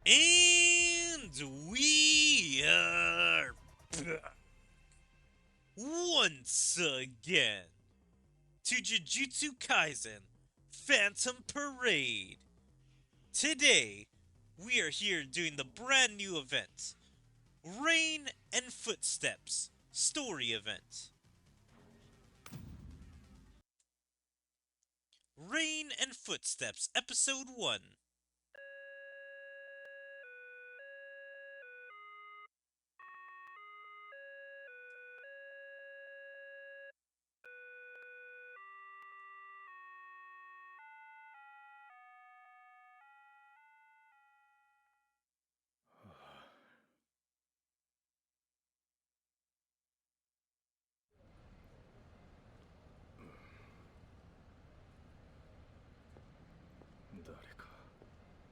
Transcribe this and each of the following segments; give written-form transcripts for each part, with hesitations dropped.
And we are back once again to Jujutsu Kaisen Phantom Parade. Today, we are here doing the brand new event, Rain and Footsteps Story Event. Rain and Footsteps, Episode 1.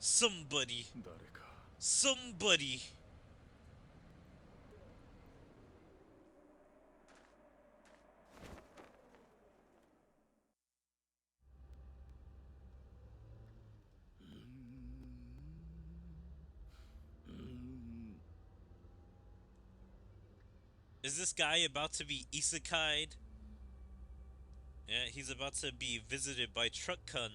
Somebody. Somebody. Is this guy about to be isekai'd? Yeah, he's about to be visited by Truck-kun.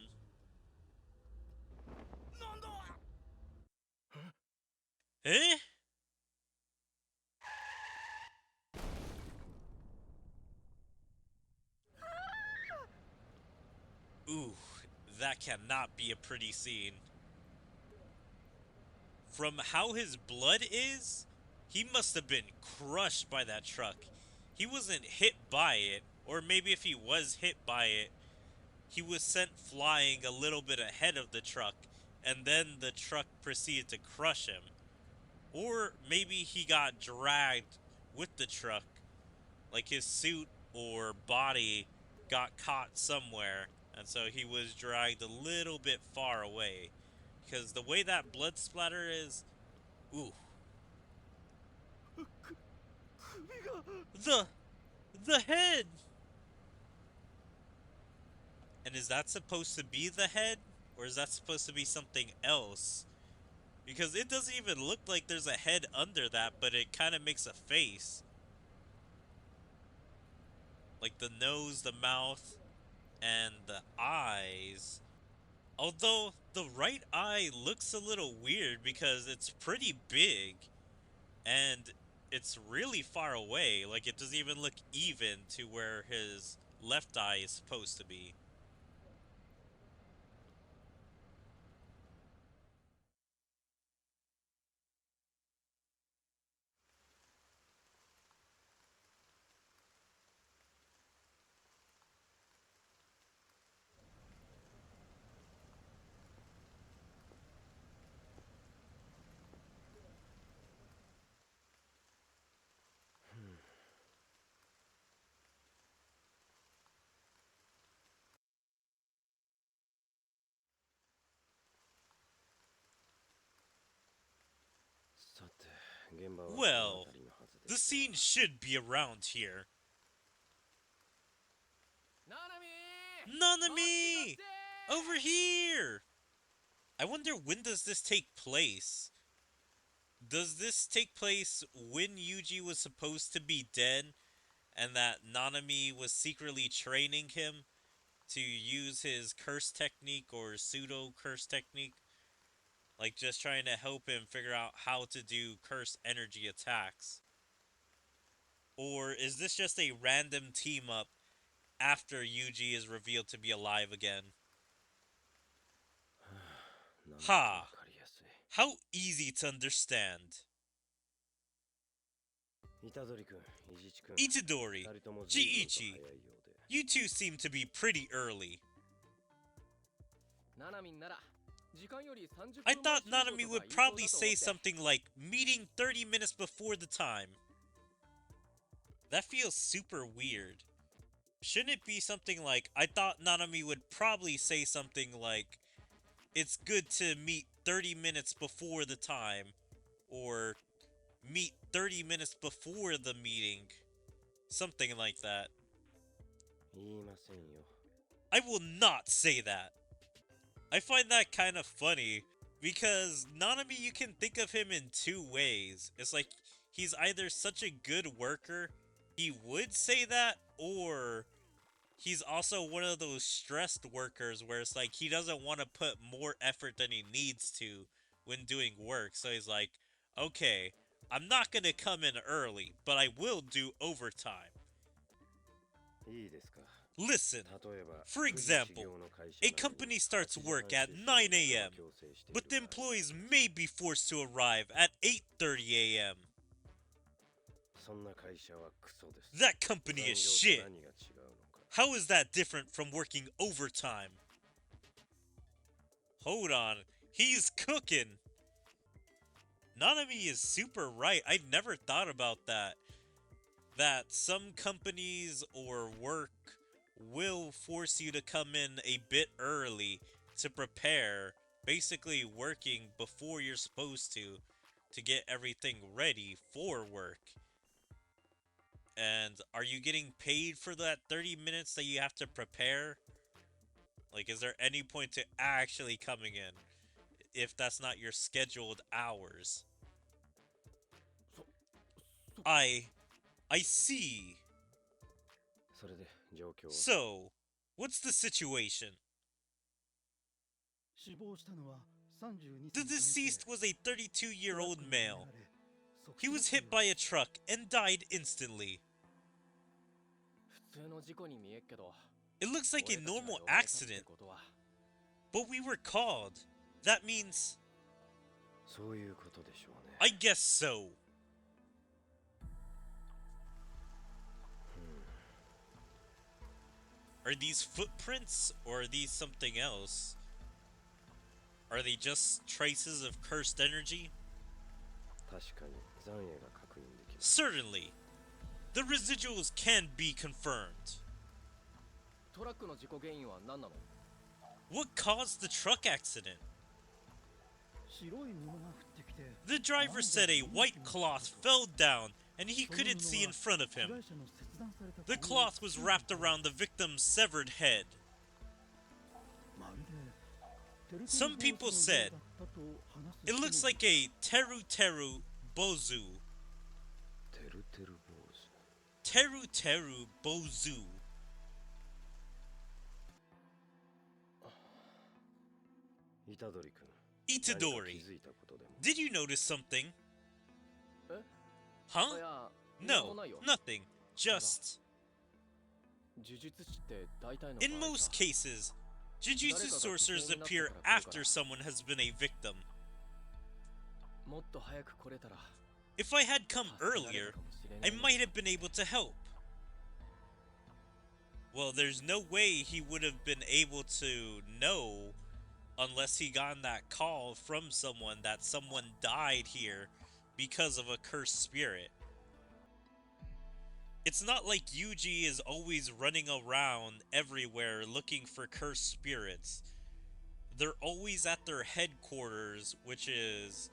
Eh? Ooh, that cannot be a pretty scene. From how his blood is, he must have been crushed by that truck. He wasn't hit by it, or maybe if he was hit by it, he was sent flying a little bit ahead of the truck, and then the truck proceeded to crush him. Or maybe he got dragged with the truck, like his suit or body got caught somewhere, and so he was dragged a little bit far away. Because the way that blood splatter is, ooh, the the head. And is that supposed to be the head, or is that supposed to be something else? Because it doesn't even look like there's a head under that, but it kind of makes a face. Like the nose, the mouth, and the eyes. Although the right eye looks a little weird because it's pretty big and it's really far away. Like it doesn't even look even to where his left eye is supposed to be. Well, the scene should be around here. Nanami! Over here! I wonder, when does this take place? Does this take place when Yuji was supposed to be dead and that Nanami was secretly training him to use his curse technique or pseudo curse technique? Like just trying to help him figure out how to do curse energy attacks? Or is this just a random team up after Yuji is revealed to be alive again? Ha! How easy to understand. Itadori, Jiichi, you two seem to be pretty early. I thought Nanami would probably say something like meeting 30 minutes before the time. That feels super weird. Shouldn't it be something like, I thought Nanami would probably say something like, it's good to meet 30 minutes before the time, or meet 30 minutes before the meeting. Something like that. I will not say that. I find that kind of funny Because Nanami, you can think of him in two ways. It's like he's either such a good worker, he would say that, or he's also one of those stressed workers where it's like he doesn't want to put more effort than he needs to when doing work. So he's like, okay, I'm not going to come in early, but I will do overtime. Listen, for example, a company starts work at 9 a.m., but the employees may be forced to arrive at 8:30 a.m. That company is shit. How is that different from working overtime? Hold on, he's cooking. Nanami is super right. I never thought about that. That some companies or work will force you to come in a bit early to prepare, basically working before you're supposed to get everything ready for work. And are you getting paid for that 30 minutes that you have to prepare? Like, is there any point to actually coming in if that's not your scheduled hours? I see. So, what's the situation? The deceased was a 32-year-old male. He was hit by a truck and died instantly. It looks like a normal accident, but we were called. That means... I guess so. Are these footprints, or are these something else? Are they just traces of cursed energy? Certainly. The residuals can be confirmed. What caused the truck accident? The driver said a white cloth fell down and he couldn't see in front of him. The cloth was wrapped around the victim's severed head. Some people said it looks like a teru teru bozu. Teru teru bozu. Itadori, did you notice something? Huh? No, nothing. Just... In most cases, Jujutsu sorcerers appear after someone has been a victim. If I had come earlier, I might have been able to help. Well, there's no way he would have been able to know unless he got that call from someone that someone died here because of a cursed spirit. It's not like Yuji is always running around everywhere looking for cursed spirits. They're always at their headquarters, which is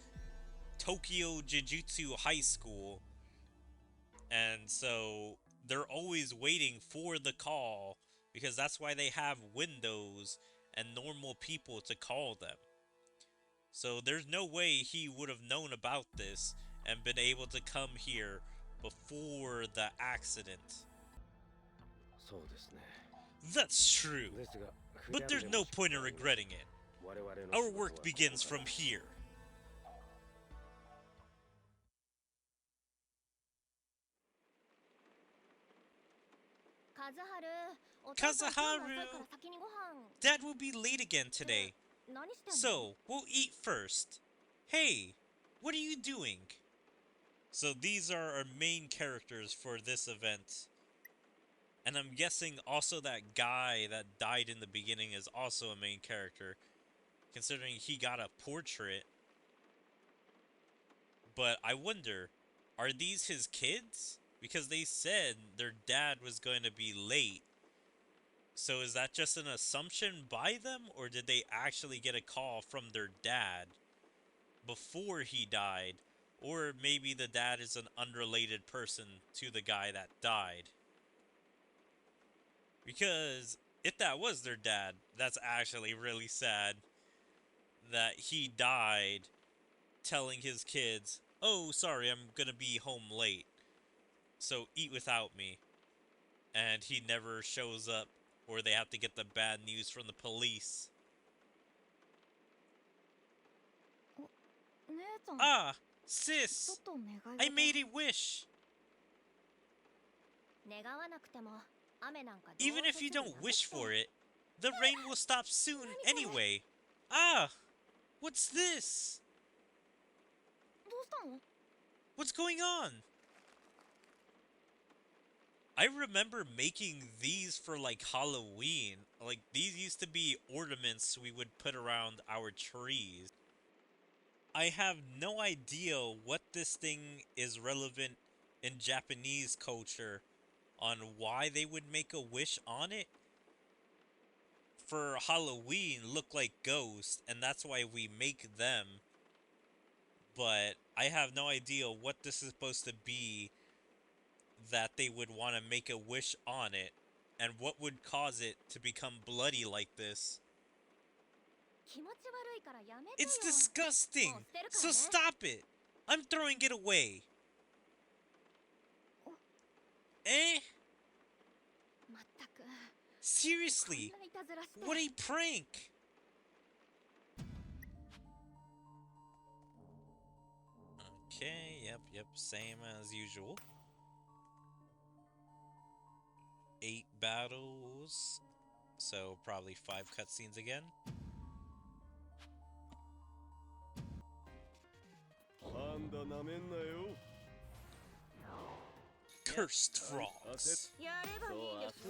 Tokyo Jujutsu High School. And so they're always waiting for the call because that's why they have windows and normal people to call them. So there's no way he would have known about this and been able to come here before the accident. That's true, but there's no point in regretting it. Our work begins from here. Kazuharu, Dad will be late again today, so we'll eat first. Hey, what are you doing? So these are our main characters for this event. And I'm guessing also that guy that died in the beginning is also a main character, considering he got a portrait. But I wonder, are these his kids? Because they said their dad was going to be late. So is that just an assumption by them, or did they actually get a call from their dad before he died? Or maybe the dad is an unrelated person to the guy that died. Because if that was their dad, that's actually really sad. that he died telling his kids, "Oh, sorry, I'm gonna be home late, so eat without me." And he never shows up, or they have to get the bad news from the police. 姉さん、 Ah, ちょっ sis, と願い事 I made a wish. 願わなくても雨なんかどう Even せ if you すぐ don't やむ wish って for it, the rain will stop soon anyway. Ah, what's this? どうしたの？ What's going on? I remember making these for like Halloween. Like these used to be ornaments we would put around our trees. I have no idea what this thing is relevant in Japanese culture on why they would make a wish on it. For Halloween, look like ghosts, and that's why we make them. But I have no idea what this is supposed to be that they would want to make a wish on it, and what would cause it to become bloody like this. 気持ち悪いからやめてよ。 It's disgusting! もう捨てるから So ね。 stop it! I'm throwing it away! Eh? まったく。 Seriously? こんないたずらして。 What a prank! Okay, yep, same as usual. 8 battles, so probably 5 cutscenes again. Cursed frogs. やればいいんでしょ。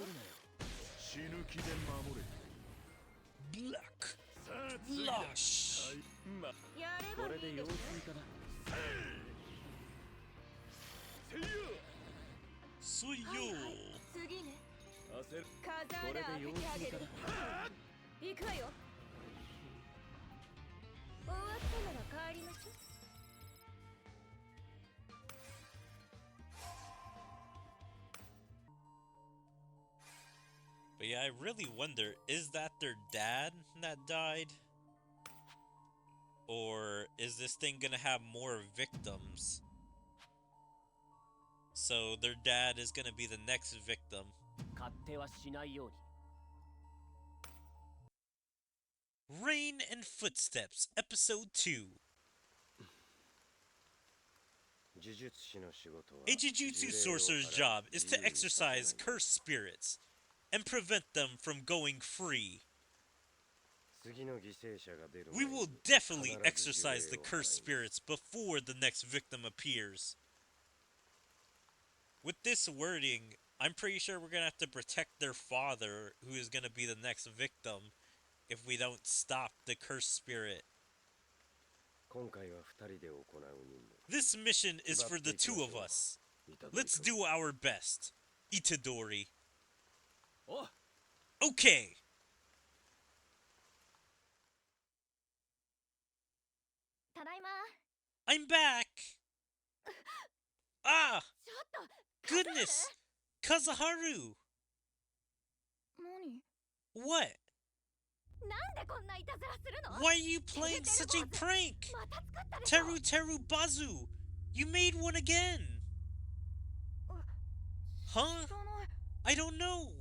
Black. Lush. やればいいんでしょ。 Suyo. 次ね。風穴開けてあげる。行くわよ。終わったなら帰りましょう。 But yeah, I really wonder, is that their dad that died? Or is this thing gonna have more victims? So their dad is gonna be the next victim. Rain and Footsteps, Episode 2. A Jujutsu sorcerer's job is to exorcise cursed spirits and prevent them from going free. We will definitely exorcise the cursed spirits before the next victim appears. With this wording, I'm pretty sure we're gonna have to protect their father, who is gonna be the next victim, if we don't stop the cursed spirit. This mission is for the two of us. Let's do our best. Itadori. Okay. I'm back. Ah! Goodness! Kazuharu! What? Why are you playing such a prank? Teru Teru Bazu! You made one again! Huh? I don't know.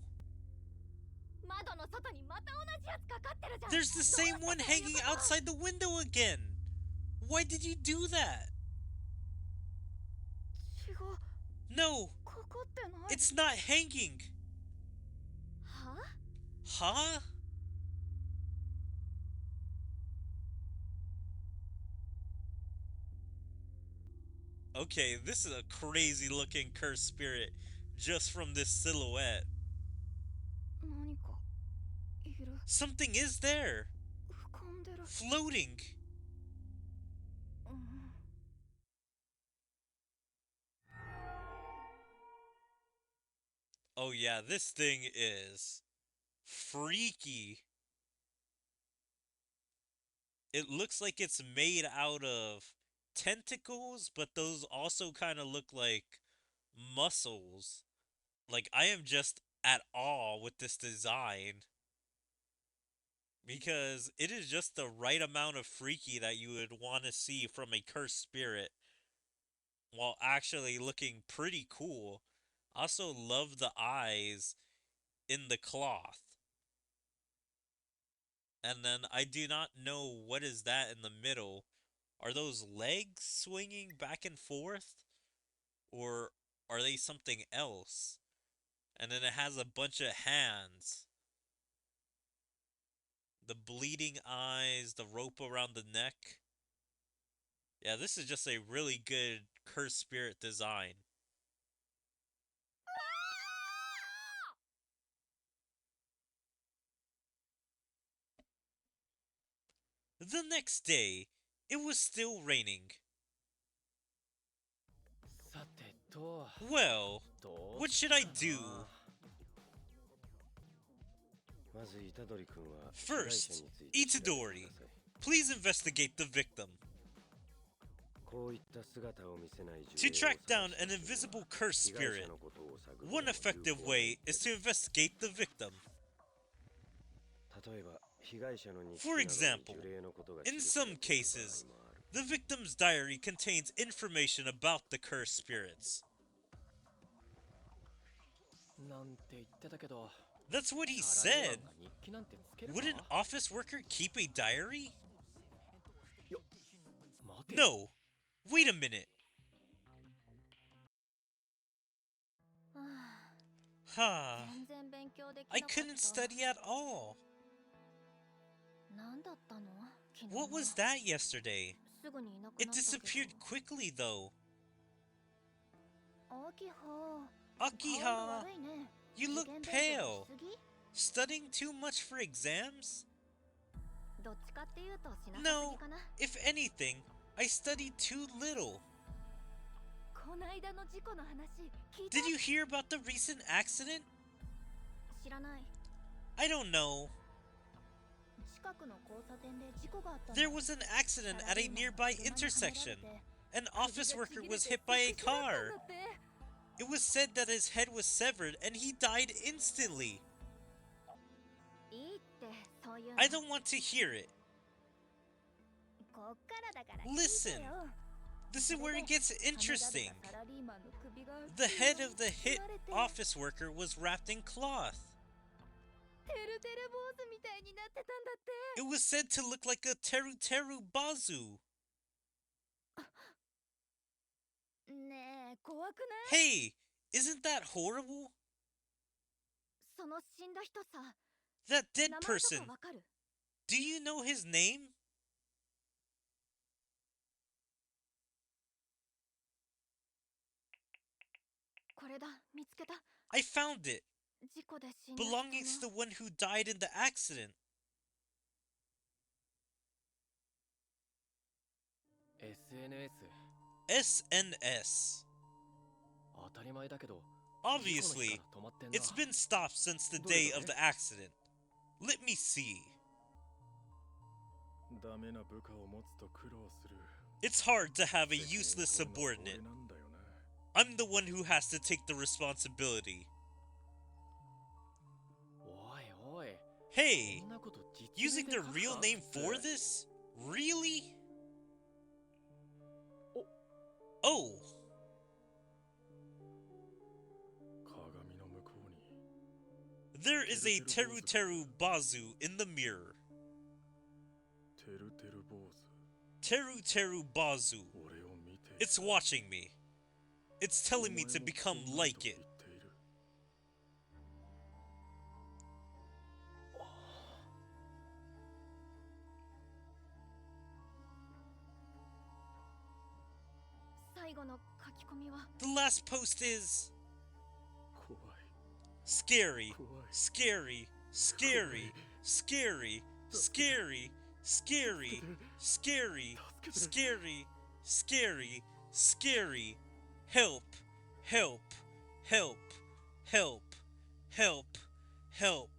There's the same one hanging outside the window again. Why did you do that? No, it's not hanging. Huh? Okay, this is a crazy looking cursed spirit just from this silhouette. Something is there. Floating. Oh yeah, this thing is freaky. It looks like it's made out of tentacles, but those also kind of look like muscles. Like, I am just at awe with this design. because it is just the right amount of freaky that you would want to see from a cursed spirit while actually looking pretty cool. Also love the eyes in the cloth. And then I do not know what is that in the middle. Are those legs swinging back and forth? Or are they something else? And then it has a bunch of hands. The bleeding eyes, the rope around the neck. Yeah, this is just a really good cursed spirit design. The next day, it was still raining. Well, what should I do? First, Itadori, please investigate the victim. To track down an invisible cursed spirit, one effective way is to investigate the victim. For example, in some cases, the victim's diary contains information about the cursed spirits. That's what he said. Would an office worker keep a diary? No. Wait a minute. Ha. I couldn't study at all. What was that yesterday? It disappeared quickly though. Akiha, you look pale. Studying too much for exams? No, if anything, I studied too little. Did you hear about the recent accident? I don't know. There was an accident at a nearby intersection. An office worker was hit by a car. It was said that his head was severed and he died instantly. I don't want to hear it. Listen, this is where it gets interesting. The head of the hit office worker was wrapped in cloth. It was said to look like a teru teru bazu. Hey, isn't that horrible? That dead person. Do you know his name? I found it. Belonging to the one who died in the accident. SNS. Obviously, it's been stopped since the day of the accident. Let me see. It's hard to have a useless subordinate. I'm the one who has to take the responsibility. Hey, using the real name for this? Really? Oh. There is a teru teru bazu in the mirror. Teru teru bazu. It's watching me. It's telling me to become like it. The last post is... Scary, scary, scary, scary, scary, scary, scary, scary, scary, scary, help, help, help, help, help, help.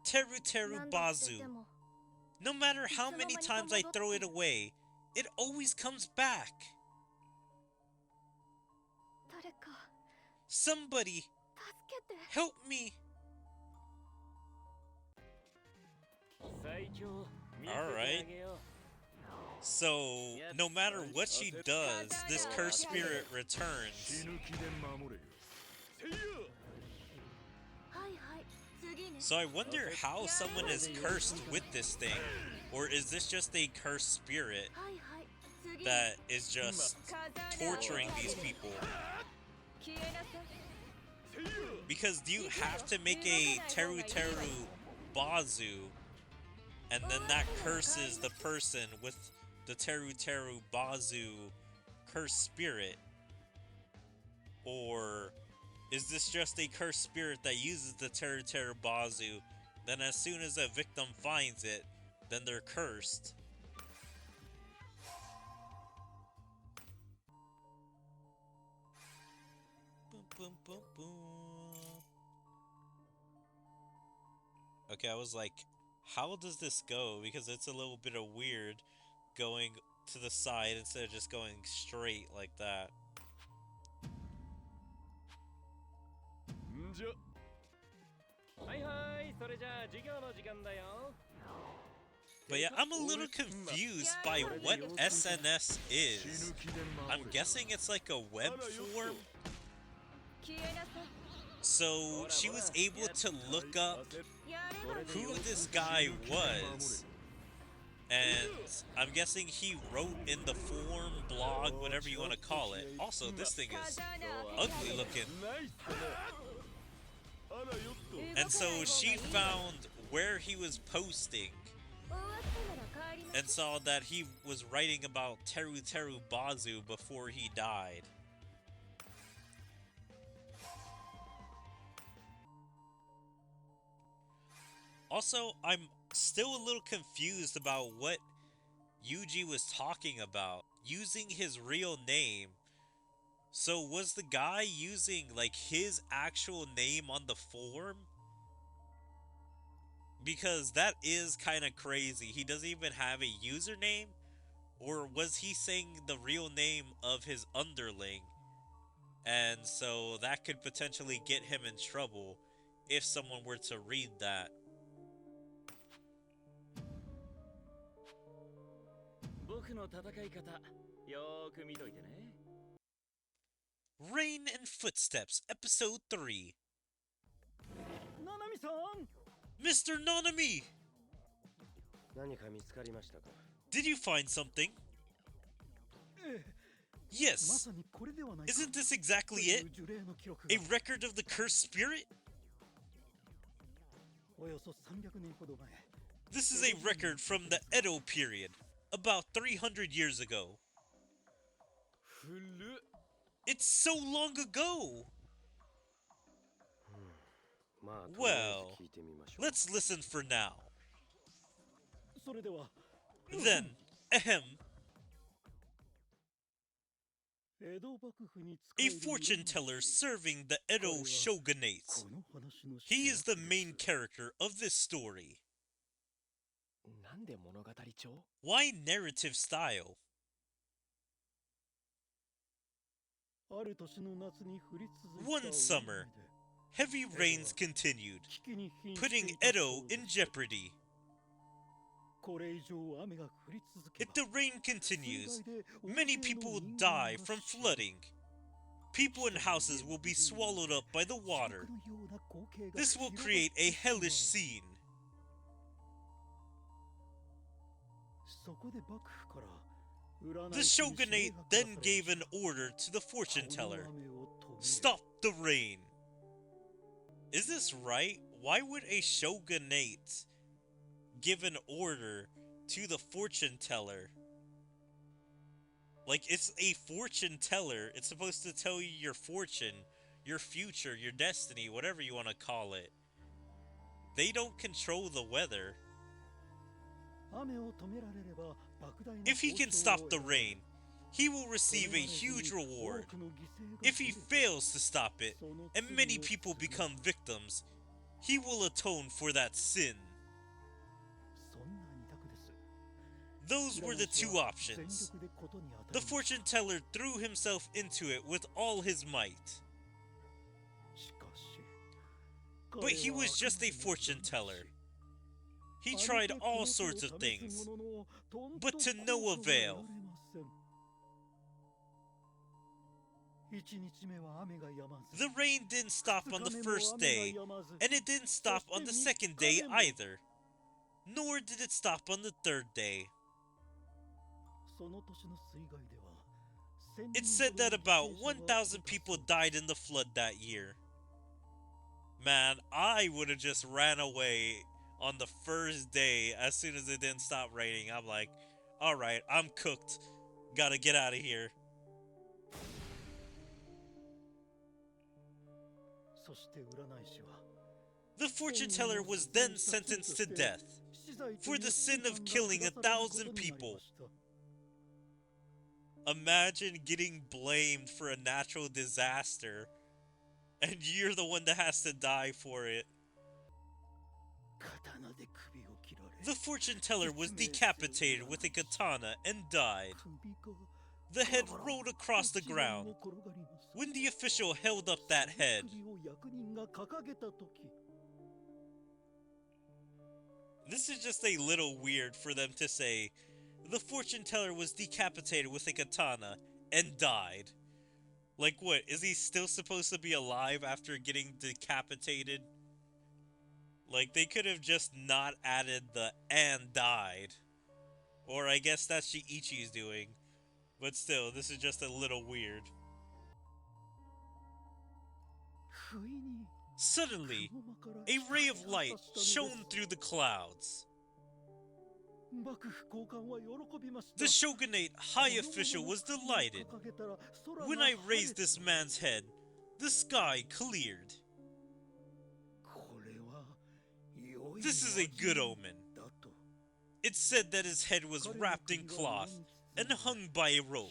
Teru teru bazu. No matter how many times I throw it away, it always comes back. Somebody Help me! Alright. So, no matter what she does, this cursed spirit returns. So I wonder how someone is cursed with this thing. Or is this just a cursed spirit that is just torturing these people? Because do you have to make a Teru Teru Bazu, and then that curses the person with the Teru Teru Bazu cursed spirit? Or is this just a cursed spirit that uses the Teru Teru Bazu, then as soon as a victim finds it, then they're cursed? Boom, boom, boom, boom. Okay, I was like, how does this go? Because it's a little bit of weird going to the side instead of just going straight like that. But yeah, I'm a little confused by what SNS is. I'm guessing it's like a web form. So she was able to look up who this guy was. And I'm guessing he wrote in the forum, blog, whatever you want to call it. Also, this thing is ugly looking. And so she found where he was posting and saw that he was writing about Teru Teru Bazu before he died. Also, I'm still a little confused about what Yuji was talking about, using his real name. So was the guy using like his actual name on the form? Because that is kind of crazy. He doesn't even have a username? Or was he saying the real name of his underling? And so that could potentially get him in trouble if someone were to read that. Rain and Footsteps, Episode 3. Mr. Nanami! Did you find something? Yes. Isn't this exactly it? A record of the cursed spirit? This is a record from the Edo period, about 300 years ago. It's so long ago! Well, let's listen for now. Then, ahem. A fortune teller serving the Edo shogunate. He is the main character of this story. Why narrative style? One summer, heavy rains continued, putting Edo in jeopardy. If the rain continues, many people will die from flooding. People and houses will be swallowed up by the water. This will create a hellish scene. The shogunate then gave an order to the fortune teller. Stop the rain. Is this right? Why would a shogunate give an order to the fortune teller? Like, it's a fortune teller. It's supposed to tell you your fortune, your future, your destiny, whatever you want to call it. They don't control the weather. If he can stop the rain, he will receive a huge reward. If he fails to stop it, and many people become victims, he will atone for that sin. Those were the two options. The fortune teller threw himself into it with all his might. but he was just a fortune teller. He tried all sorts of things, but to no avail. The rain didn't stop on the first day, and it didn't stop on the second day either. Nor did it stop on the third day. It's said that about 1,000 people died in the flood that year. Man, I would have just ran away on the first day as soon as it didn't stop raining. I'm like, alright, I'm cooked. Gotta get out of here. The fortune teller was then sentenced to death for the sin of killing 1,000 people. Imagine getting blamed for a natural disaster, and you're the one that has to die for it. The fortune teller was decapitated with a katana and died. The head rolled across the ground. When the official held up that head, this is just a little weird for them to say, the fortune teller was decapitated with a katana and died. Like what, is he still supposed to be alive after getting decapitated? Like, they could have just not added the "and died." Or I guess that's Shiichi's doing. But still, this is just a little weird. Suddenly, a ray of light shone through the clouds. The shogunate high official was delighted. When I raised this man's head, the sky cleared. This is a good omen. It's said that his head was wrapped in cloth and hung by a rope.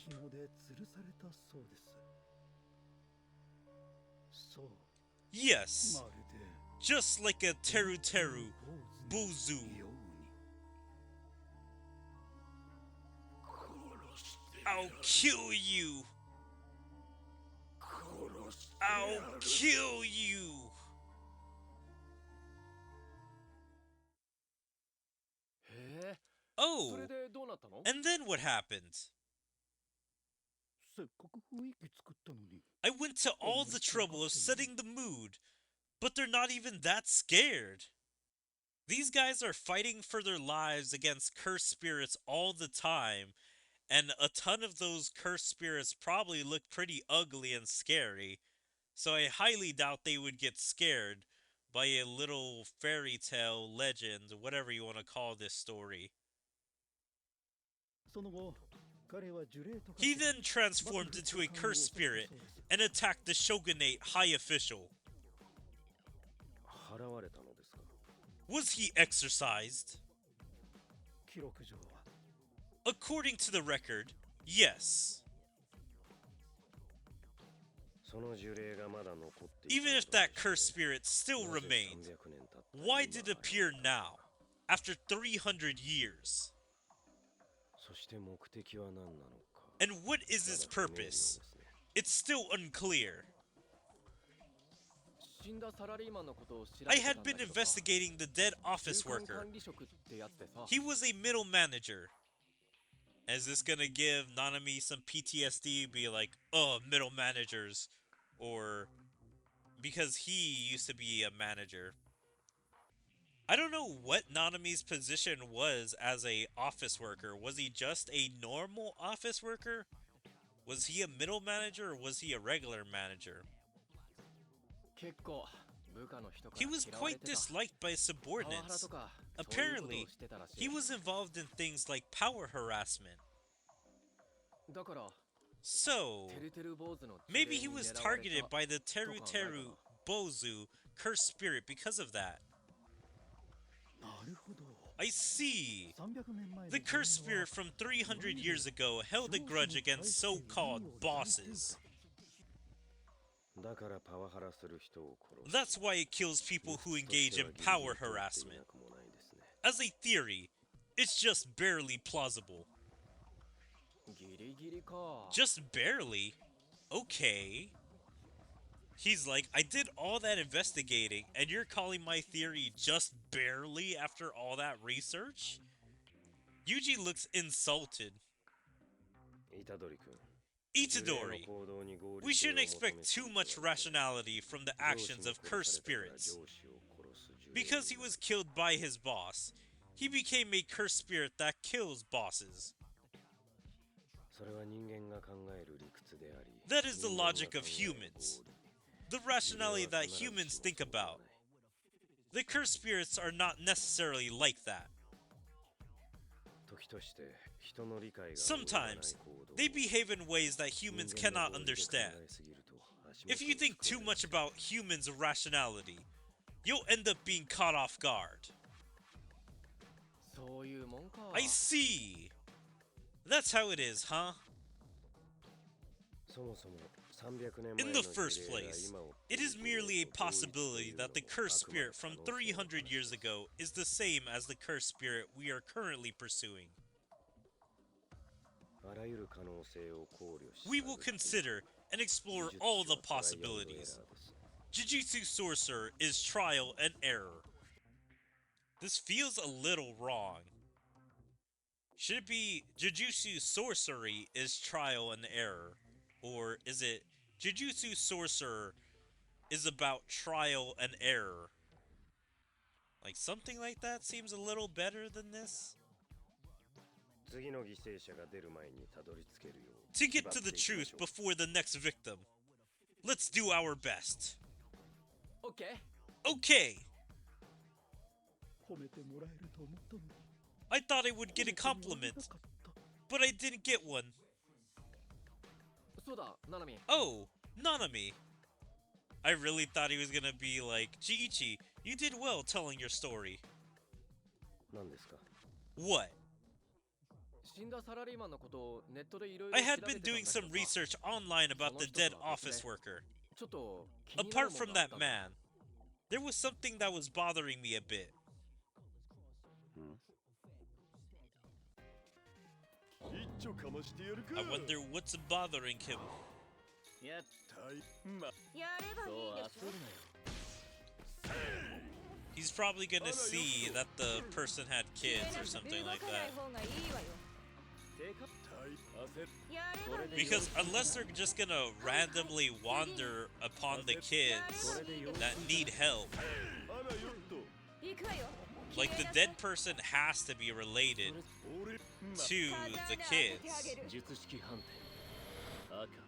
Yes, just like a teru teru bozu. I'll kill you! I'll kill you! Oh, and then what happened? I went to all the trouble of setting the mood, but they're not even that scared. These guys are fighting for their lives against cursed spirits all the time, and a ton of those cursed spirits probably look pretty ugly and scary, so I highly doubt they would get scared by a little fairy tale, legend, whatever you want to call this story. He then transformed into a cursed spirit and attacked the shogunate high official. Was he exorcised? According to the record, yes. Even if that cursed spirit still remained, why did it appear now, after 300 years? And what is its purpose? It's still unclear. I had been investigating the dead office worker. He was a middle manager. Is this gonna give Nanami some PTSD? Be like, oh, middle managers. Or because he used to be a manager. I don't know what Nanami's position was as a office worker. Was he just a normal office worker? Was he a middle manager or was he a regular manager? He was quite disliked by his subordinates. Apparently, he was involved in things like power harassment. So, maybe he was targeted by the Teru Teru Bozu cursed spirit because of that. I see. The cursed spirit from 300 years ago held a grudge against so-called bosses. That's why it kills people who engage in power harassment. As a theory, it's just barely plausible. Just barely? Okay. He's like, I did all that investigating, and you're calling my theory just barely after all that research? Yuji looks insulted. 虎杖君 Itadori, we shouldn't expect too much rationality from the actions of cursed spirits. Because he was killed by his boss, he became a cursed spirit that kills bosses. That is the logic of humans. The rationality that humans think about. The cursed spirits are not necessarily like that. Sometimes, they behave in ways that humans cannot understand. If you think too much about humans' rationality, you'll end up being caught off guard. I see! That's how it is, huh? In the first place, it is merely a possibility that the cursed spirit from 300 years ago is the same as the cursed spirit we are currently pursuing. We will consider and explore all the possibilities. Jujutsu Sorcerer is trial and error. This feels a little wrong. Should it be Jujutsu Sorcery is trial and error? Or is it Jujutsu Sorcerer is about trial and error? Like something like that seems a little better than this. To get to the truth before the next victim, let's do our best. Okay. I thought I would get a compliment, but I didn't get one. Oh, Nanami. I really thought he was gonna be like, Jiichi, you did well telling your story. What? I had been doing some research online about the dead office worker. Apart from that man, there was something that was bothering me a bit. I wonder what's bothering him. He's probably gonna see that the person had kids or something like that. Because unless they're just gonna randomly wander upon the kids that need help, like the dead person has to be related to the kids.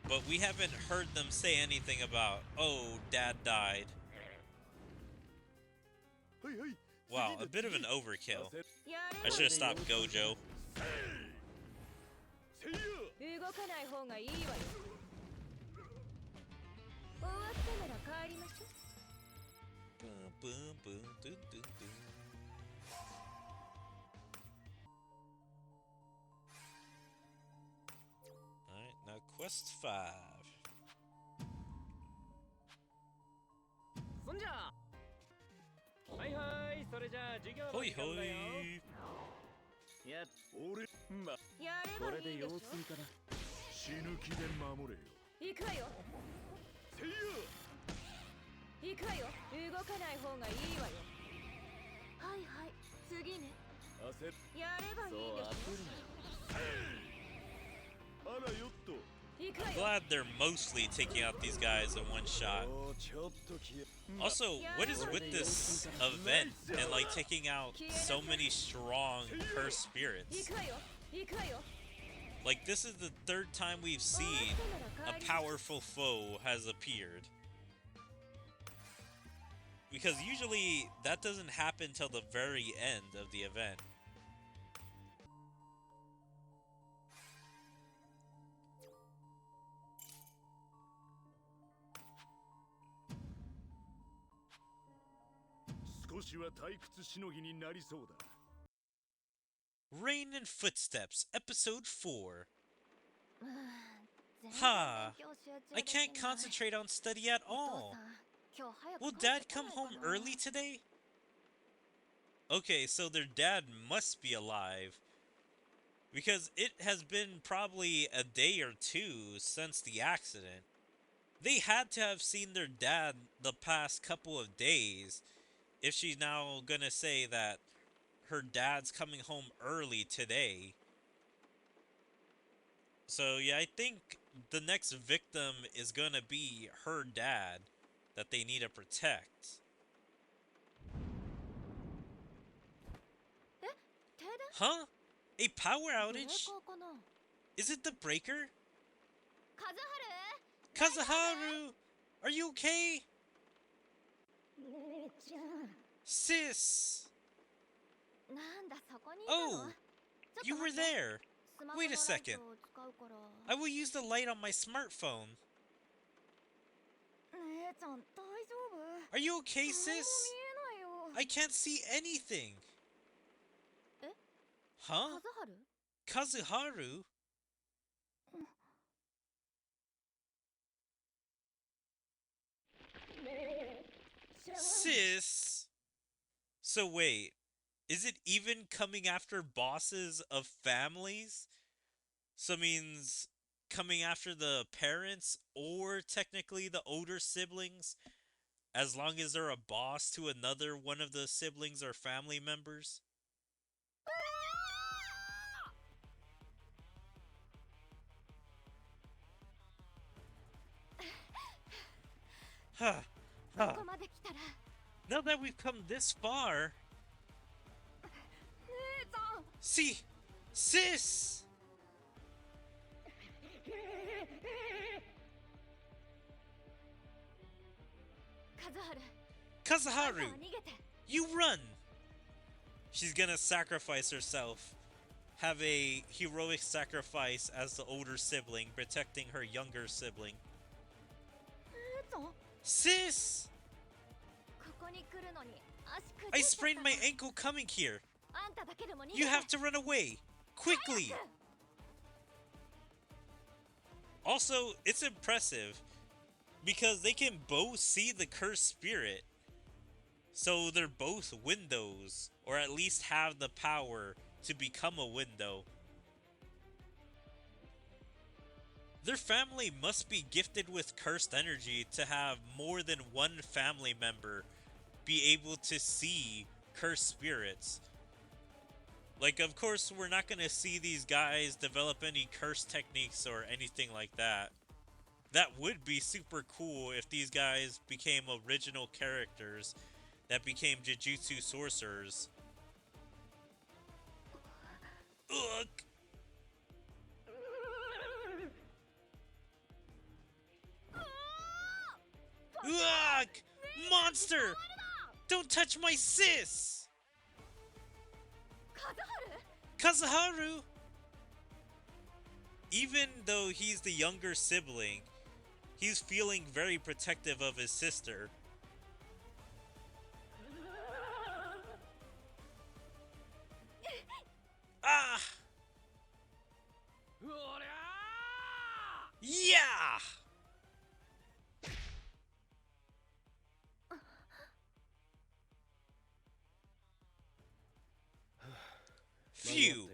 But we haven't heard them say anything about, oh, dad died. Wow, a bit of an overkill. I should have stopped Gojo. Alright, now quest 5. Hoi hoi! 死ぬ気で守れよ。行くわよ。せいや。行くわよ。動かない方がいいわよ。はいはい。次ね。焦やればいいんですよ。あらよっと。I'm glad they're mostly taking out these guys in one shot. Also, what is with this event and like taking out so many strong cursed spirits? Like, this is the third time we've seen a powerful foe has appeared. Because usually that doesn't happen till the very end of the event. Rain and Footsteps, Episode 4. Ha! I can't concentrate on study at all. Will Dad come home early today? Okay, so their dad must be alive. Because it has been probably a day or two since the accident. They had to have seen their dad the past couple of days if she's now gonna say that her dad's coming home early today. So yeah, I think the next victim is gonna be her dad that they need to protect. Huh? A power outage? Is it the breaker? Kazuharu! Are you okay? Sis! Oh! You were there! Wait a second. I will use the light on my smartphone. Are you okay, sis? I can't see anything. Huh? Kazuharu? Sis? So wait, is it even coming after bosses of families? So means coming after the parents or technically the older siblings, as long as they're a boss to another one of the siblings or family members? Huh. Huh. Now that we've come this far... See! Sis! Kazuharu! You run! She's gonna sacrifice herself. Have a heroic sacrifice as the older sibling, protecting her younger sibling. Sis! I sprained my ankle coming here. You have to run away. Quickly! Also, it's impressive because they can both see the cursed spirit. So they're both windows, or at least have the power to become a window. Their family must be gifted with cursed energy to have more than one family member be able to see cursed spirits. Like, of course, we're not going to see these guys develop any curse techniques or anything like that. That would be super cool if these guys became original characters that became Jujutsu sorcerers. Ugh! Ugh! Monster! Don't touch my sis! Kazuharu! Even though he's the younger sibling, he's feeling very protective of his sister. Ah! Yeah! Phew!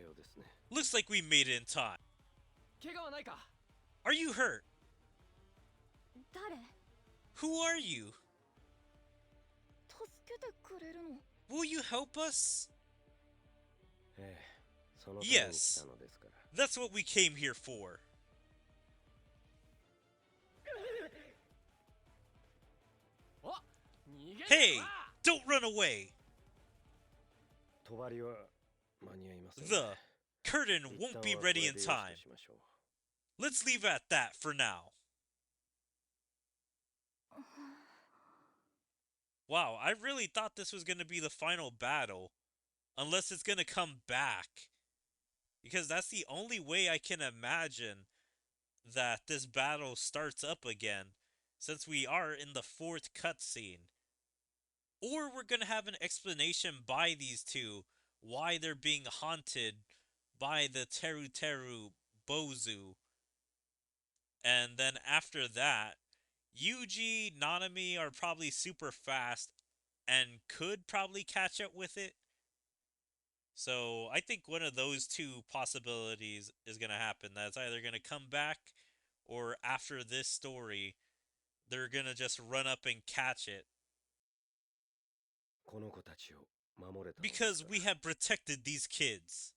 Looks like we made it in time. Are you hurt? Who are you? Will you help us? Yes, that's what we came here for. Hey, don't run away! The curtain won't be ready in time. Let's leave at that for now. Wow, I really thought this was going to be the final battle. Unless it's going to come back. Because that's the only way I can imagine that this battle starts up again. Since we are in the 4th cutscene. Or we're going to have an explanation by these two. Why they're being haunted by the Teru Teru Bozu. And then after that, Yuji, Nanami are probably super fast and could probably catch up with it. So I think one of those two possibilities is going to happen. That's either going to come back or after this story, they're gonna just run up and catch it. Because we have protected these kids.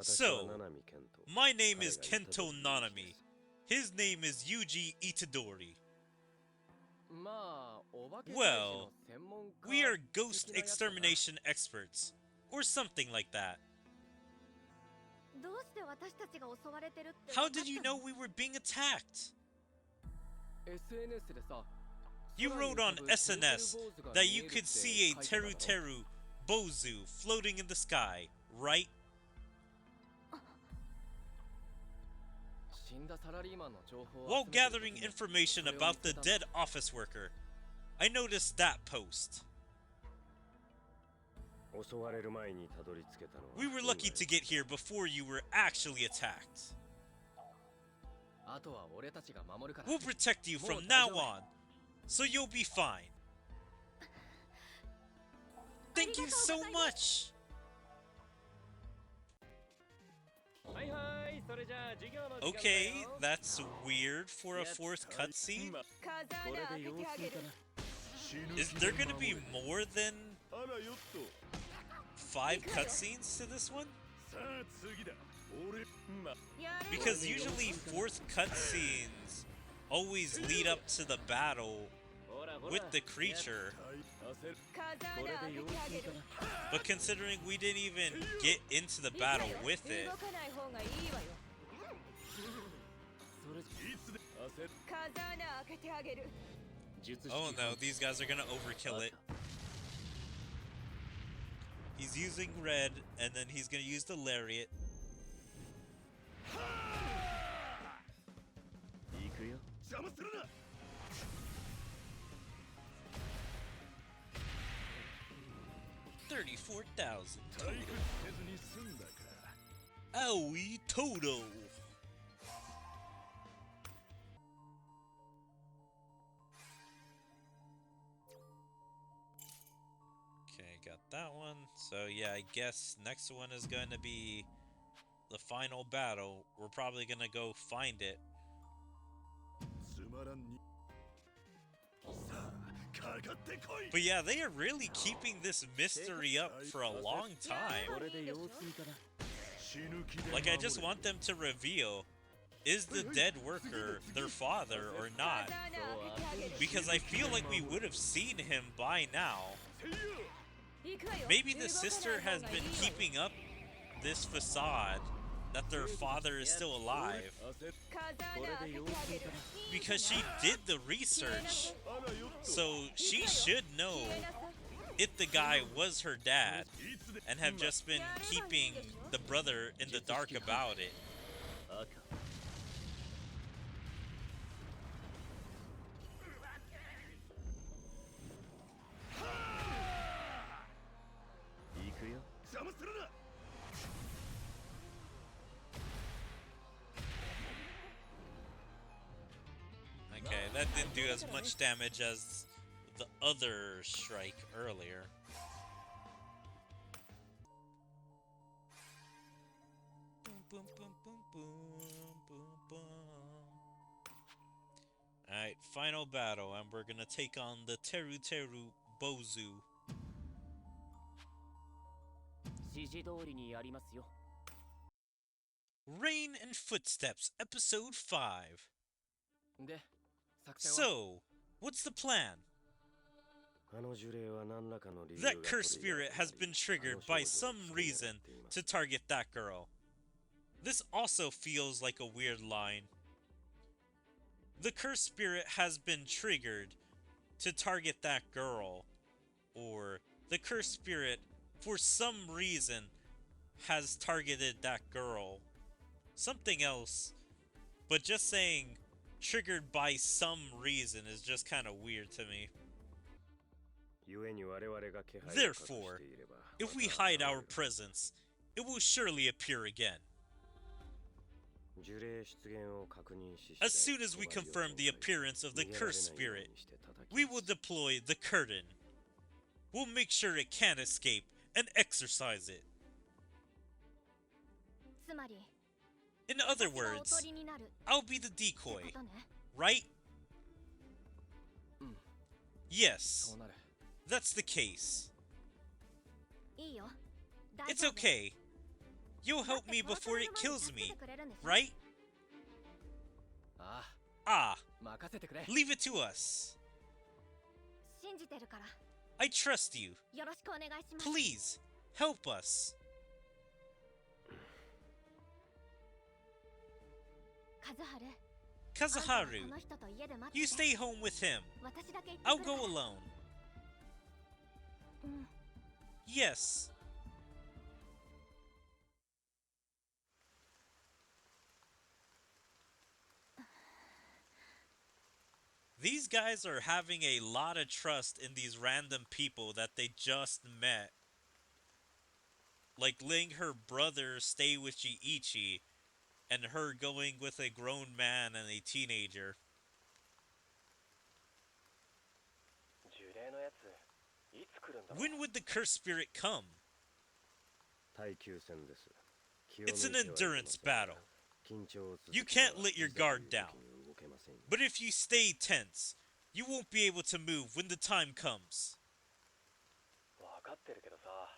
So, my name is Kento Nanami. His name is Yuji Itadori. Well, we are ghost extermination experts, or something like that. How did you know we were being attacked? You wrote on SNS that you could see a Teru Teru Bozu floating in the sky, right? While gathering information about the dead office worker, I noticed that post. We were lucky to get here before you were actually attacked. We'll protect you from now on, so you'll be fine. Thank you so much! Okay, that's weird for a fourth cutscene. Is there gonna be more than 5 cutscenes to this one? Because usually fourth cutscenes always lead up to the battle with the creature. But considering we didn't even get into the battle with it. Oh no, these guys are gonna overkill it. He's using red, and then he's gonna use the lariat. $34,000. Owie Toto. Okay, got that one. So yeah, I guess next one is going to be the final battle. We're probably going to go find it. But yeah, they are really keeping this mystery up for a long time. Like, I just want them to reveal, is the dead worker their father or not? Because I feel like we would have seen him by now. Maybe the sister has been keeping up this facade that their father is still alive. Because she did the research. So she should know if the guy was her dad and have just been keeping the brother in the dark about it. Okay, that didn't do as much damage as the other strike earlier. Boom, boom, boom, boom, boom, boom, boom. Alright, final battle, and we're gonna take on the Teru Teru Bozu. Rain and Footsteps, Episode 5. So, what's the plan? That cursed spirit has been triggered by some reason to target that girl. This also feels like a weird line. The cursed spirit has been triggered to target that girl. Or, the cursed spirit, for some reason, has targeted that girl. Something else. But just saying triggered by some reason is just kind of weird to me. Therefore, if we hide our presence, it will surely appear again. As soon as we confirm the appearance of the cursed spirit, we will deploy the curtain. We'll make sure it can't escape and exorcise it. In other words, I'll be the decoy, right? Yes, that's the case. It's okay. You'll help me before it kills me, right? Ah, leave it to us. I trust you. Please, help us. Kazuharu, you stay home with him. I'll go alone. Yes. These guys are having a lot of trust in these random people that they just met. Like letting her brother stay with Jiichi, and her going with a grown man and a teenager. When would the cursed spirit come? It's an endurance battle. You can't let your guard down. But if you stay tense, you won't be able to move when the time comes.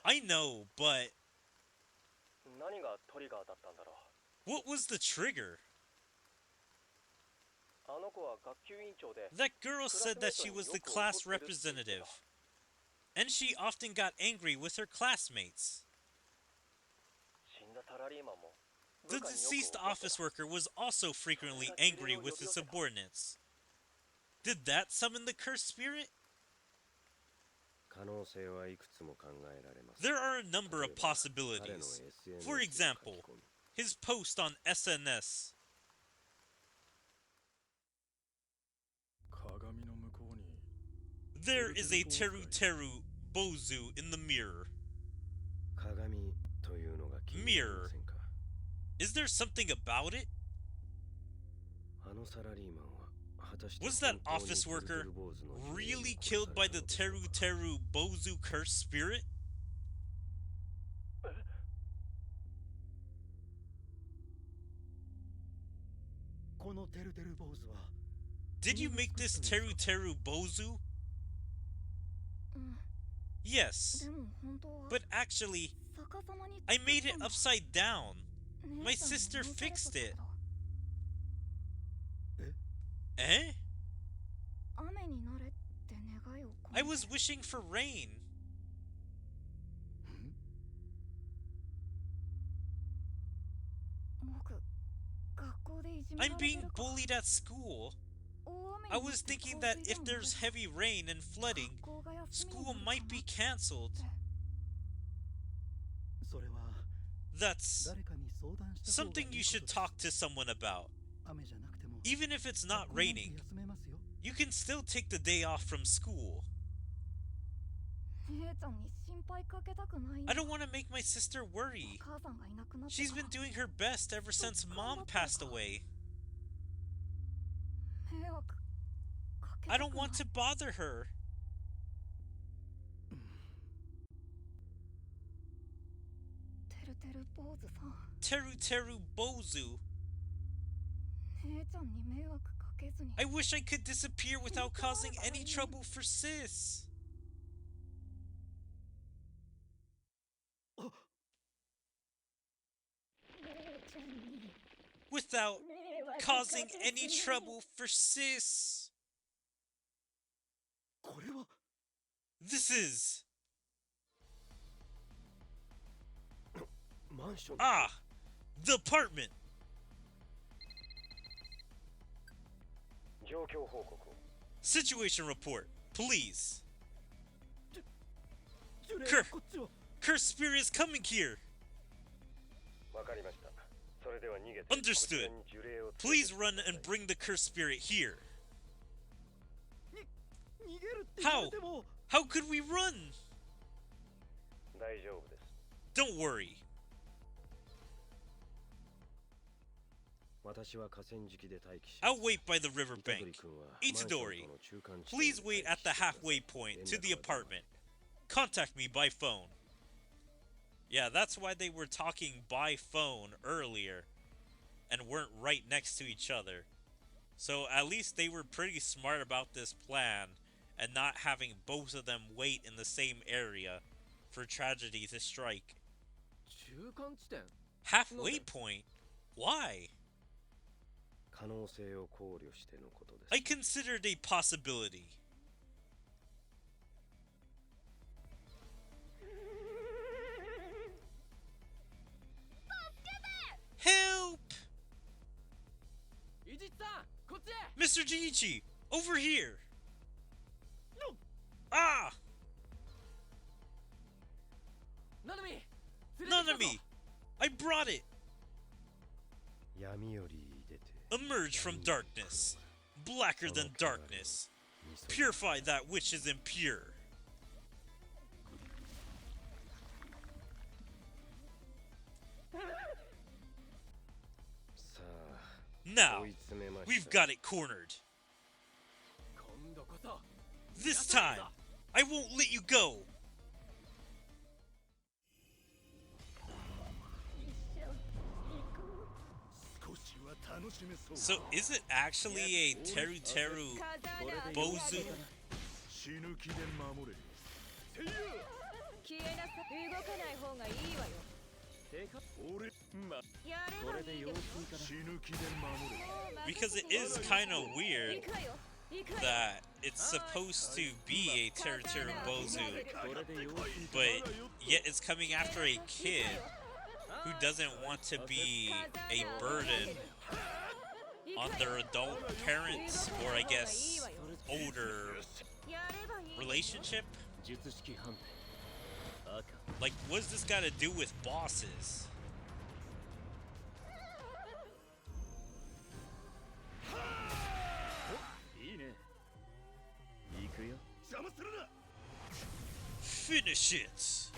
I know, but... what was the trigger? That girl said that she was the class representative, and she often got angry with her classmates. The deceased office worker was also frequently angry with his subordinates. Did that summon the cursed spirit? There are a number of possibilities. For example, his post on SNS. There is a Teru Teru Bozu in the mirror. Mirror. Is there something about it? Was that office worker really killed by the Teru Teru Bozu cursed spirit? Did you make this Teru Teru Bozu? Yes, but actually, I made it upside down. My sister fixed it. Eh? I was wishing for rain. I'm being bullied at school. I was thinking that if there's heavy rain and flooding, school might be cancelled. That's something you should talk to someone about. Even if it's not raining, you can still take the day off from school. I don't want to make my sister worry. She's been doing her best ever since Mom passed away. I don't want to bother her. Teru Teru Bozu. I wish I could disappear without causing any trouble for sis. Without causing any trouble for sis. This is... ah! The apartment! Situation report, please. Cursed spirit is coming here. Understood. Please run and bring the cursed spirit here. How? How could we run? Don't worry. I'll wait by the riverbank. Itadori, please wait at the halfway point to the apartment. Contact me by phone. Yeah, that's why they were talking by phone earlier and weren't right next to each other. So at least they were pretty smart about this plan and not having both of them wait in the same area for tragedy to strike. Halfway point? Why? I considered a possibility. Help! Mr. Jiichi, over here! Ah! Nanami! I brought it! Emerge from darkness, blacker than darkness. Purify that which is impure. Now, we've got it cornered. This time, I won't let you go. So, is it actually a Teru Teru Bozu? Because it is kind of weird that it's supposed to be a Teru Teru Bozu, but yet it's coming after a kid who doesn't want to be a burden on their adult parents, or I guess older relationship. Like, what's this got to do with bosses? Finish it!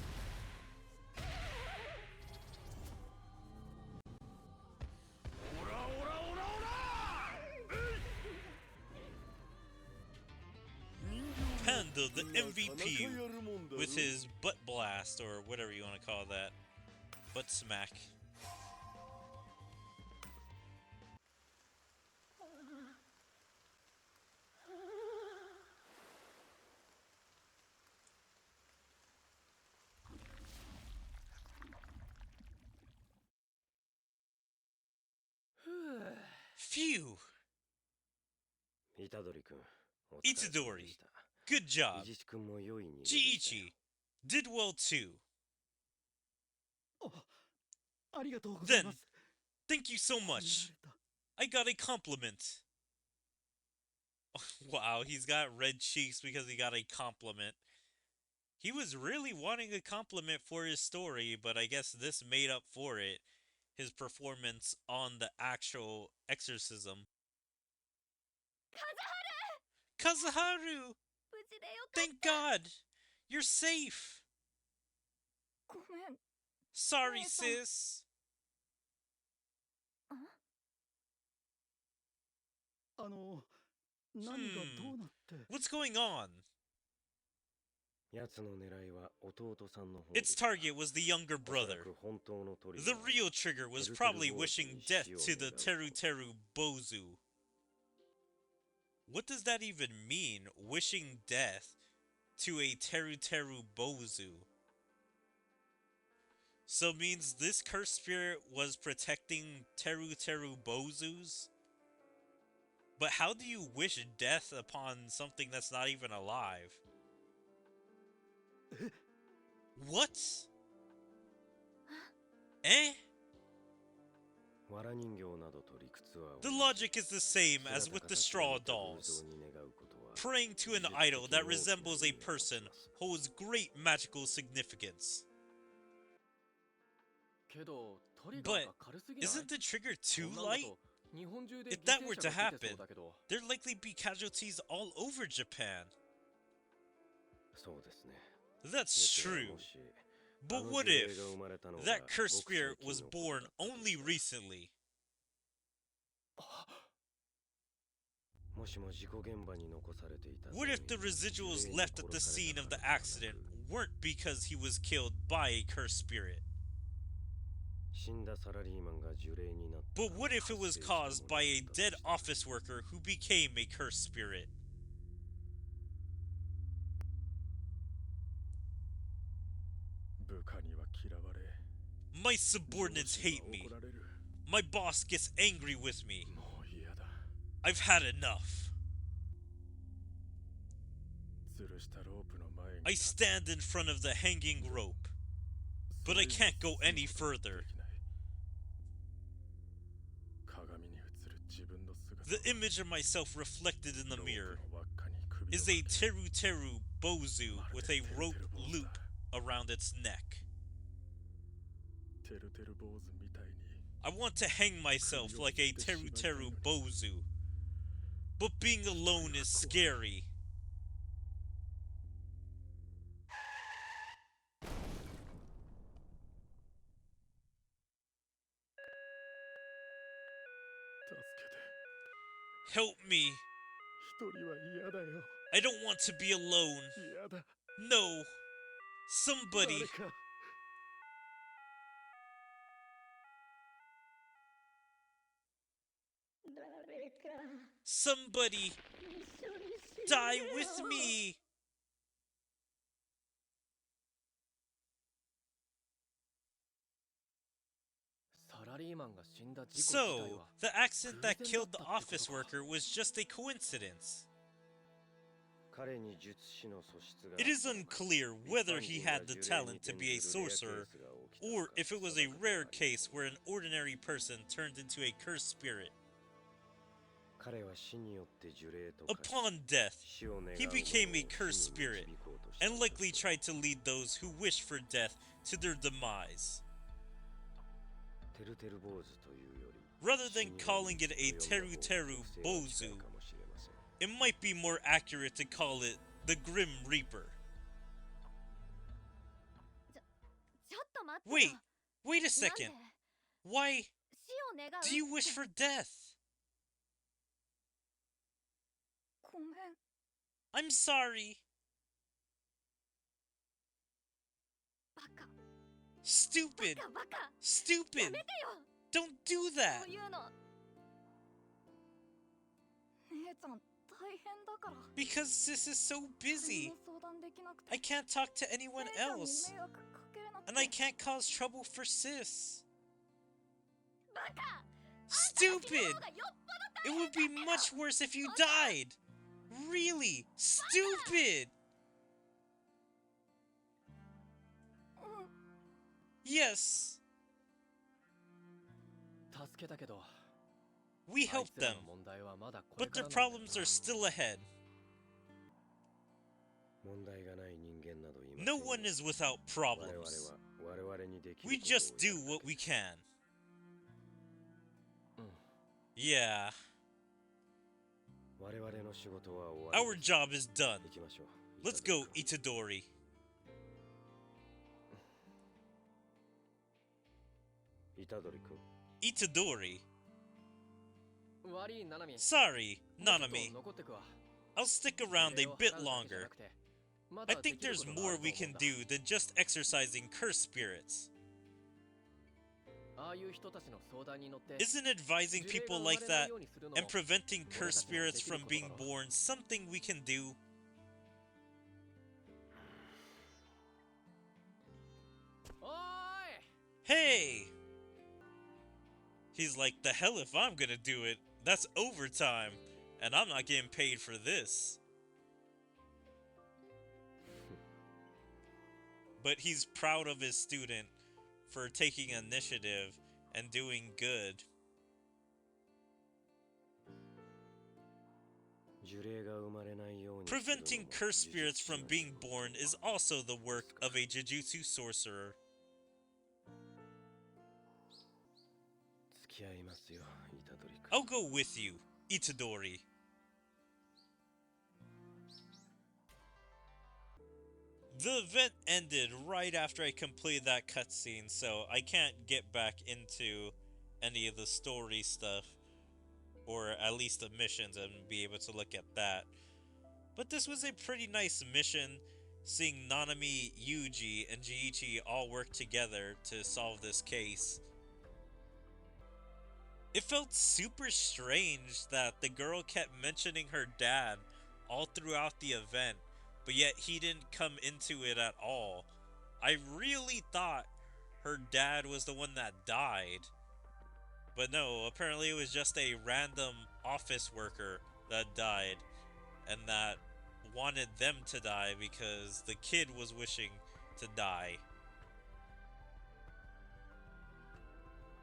Panda, the MVP, with his butt blast, or whatever you want to call that. Butt smack. Phew! Itadori, good job. Jiichi did well too. Then, thank you so much. I got a compliment. Wow, he's got red cheeks because he got a compliment. He was really wanting a compliment for his story, but I guess this made up for it. His performance on the actual exorcism. Kazuharu! Thank God! You're safe! Sorry, sis! What's going on? Its target was the younger brother. The real trigger was probably wishing death to the Teru Teru Bozu. What does that even mean, wishing death to a Teru Teru Bozu? So means this cursed spirit was protecting Teru Teru Bozus? But how do you wish death upon something that's not even alive? What? Eh? The logic is the same as with the straw dolls. Praying to an idol that resembles a person holds great magical significance. But isn't the trigger too light? If that were to happen, there'd likely be casualties all over Japan. That's true. But what if that cursed spirit was born only recently? What if the residuals left at the scene of the accident weren't because he was killed by a cursed spirit. But what if it was caused by a dead office worker who became a cursed spirit? My subordinates hate me. My boss gets angry with me. I've had enough. I stand in front of the hanging rope, but I can't go any further. The image of myself reflected in the mirror is a Teru Teru Bozu with a rope loop around its neck. I want to hang myself like a Teru Teru Bozu, but being alone is scary. Help me. I don't want to be alone. No. Somebody. Somebody. Die with me. So, the accident that killed the office worker was just a coincidence. It is unclear whether he had the talent to be a sorcerer, or if it was a rare case where an ordinary person turned into a cursed spirit. Upon death, he became a cursed spirit, and likely tried to lead those who wished for death to their demise. Rather than calling it a Teru Teru Bozu, it might be more accurate to call it the Grim Reaper. Wait a second. Why do you wish for death? I'm sorry. Stupid! Stupid! Don't do that! Because sis is so busy. I can't talk to anyone else. And I can't cause trouble for sis. Stupid! It would be much worse if you died! Really! Stupid! Yes! We helped them, but their problems are still ahead. No one is without problems. We just do what we can. Yeah. Our job is done. Let's go, Itadori. Itadori? Sorry, Nanami. I'll stick around a bit longer. I think there's more we can do than just exorcising cursed spirits. Isn't advising people like that and preventing cursed spirits from being born something we can do? Hey! He's like, the hell if I'm gonna do it. That's overtime, and I'm not getting paid for this. But he's proud of his student for taking initiative and doing good. Preventing cursed spirits from being born is also the work of a Jujutsu sorcerer. I'll go with you, Itadori. The event ended right after I completed that cutscene, so I can't get back into any of the story stuff, or at least the missions, and be able to look at that. But this was a pretty nice mission. seeing Nanami, Yuji, and Jiichi all work together to solve this case. It felt super strange that the girl kept mentioning her dad all throughout the event, but yet he didn't come into it at all. I really thought her dad was the one that died. But no, apparently it was just a random office worker that died, and that wanted them to die because the kid was wishing to die.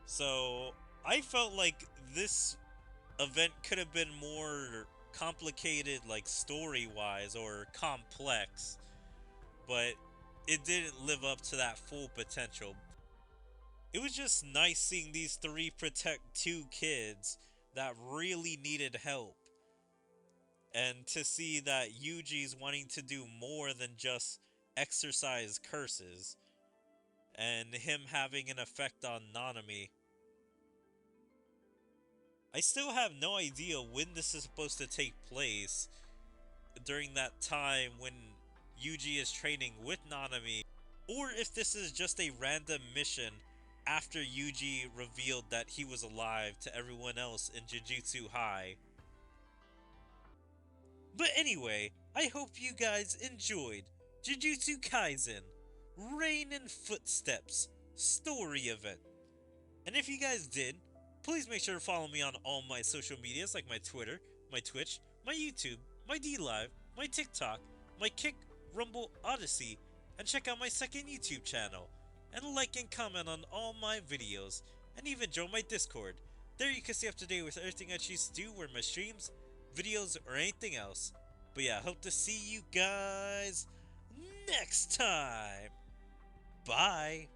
So I felt like this event could have been more complicated, like story-wise, or complex, but it didn't live up to that full potential. It was just nice seeing these three protect two kids that really needed help. And to see that Yuji's wanting to do more than just exercise curses. And him having an effect on Nanami. I still have no idea when this is supposed to take place. During that time when Yuji is training with Nanami. Or if this is just a random mission after Yuji revealed that he was alive to everyone else in Jujutsu High. But anyway, I hope you guys enjoyed Jujutsu Kaisen Rain and Footsteps story event. And if you guys did, please make sure to follow me on all my social medias like my Twitter, my Twitch, my YouTube, my DLive, my TikTok, my Kick, Rumble, Odyssey, and check out my second YouTube channel. And like and comment on all my videos, and even join my Discord. There you can stay up to date with everything I choose to do, with my streams, videos, or anything else. But yeah, I hope to see you guys next time. Bye.